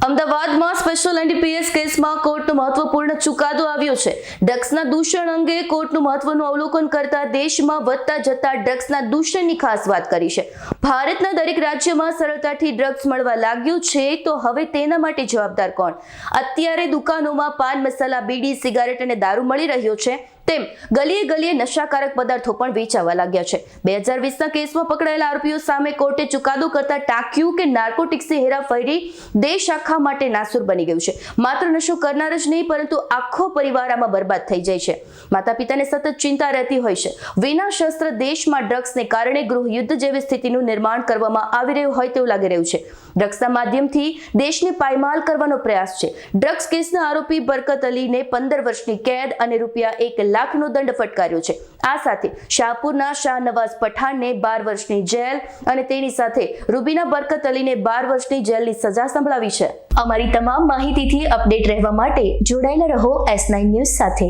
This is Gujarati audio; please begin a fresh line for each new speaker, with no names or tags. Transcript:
અમદાવાદમાં સ્પેશિયલ એનડીપીએસ કેસમાં કોર્ટનો મહત્વપૂર્ણ ચુકાદો આવ્યો છે। ડ્રગ્સના દૂષણ અંગે કોર્ટનું મહત્વનું અવલોકન કરતા દેશમાં વધતા જતા ડ્રગ્સના દૂષણની ખાસ વાત કરી છે। ભારતના દરેક રાજ્યમાં સરળતાથી ડ્રગ્સ મળવા લાગ્યું છે, તો હવે તેના માટે જવાબદાર કોણ? અત્યારે દુકાનોમાં પાન મસાલા, બીડી, સિગારેટ અને દારૂ મળી રહ્યો છે, તેમ ગલીએ ગલીએ નશાકારક પદાર્થો પણ વેચાવા લાગ્યા છે। 2020ના કેસમાં પકડાયેલા આરોપીઓ સામે કોર્ટે ચુકાદો કરતા ટાંક્યું કે નાર્કોટિક્સની હેરાફેરી દેશ આખા માટે નાસુર બની ગયું છે। માત્ર નશો કરનાર જ નહીં, પરંતુ આખો પરિવાર આમાં બરબાદ થઈ જાય છે। માતા પિતાને સતત ચિંતા રહેતી હોય છે। વિના શસ્ત્ર દેશમાં ડ્રગ્સને કારણે ગૃહયુદ્ધ જેવી સ્થિતિનું નિર્માણ કરવામાં આવી રહ્યું હોય તેવું લાગી રહ્યું છે। ડ્રગ્સના માધ્યમથી દેશને પાયમાલ કરવાનો પ્રયાસ છે। ડ્રગ્સ કેસના આરોપી બરકત અલીને 15 વર્ષની કેદ અને ₹1 લાખનો દંડ ફટકાર્યો છે। આ સાથે શાહપુરના શાહનવાઝ પઠાણને 12 વર્ષની જેલ અને તેની સાથે રૂબીના બરકત અલીને 12 વર્ષની જેલની સજા સંભળાવી છે। અમારી તમામ માહિતીથી અપડેટ રહેવા માટે જોડાયેલા રહો S9 ન્યૂઝ સાથે।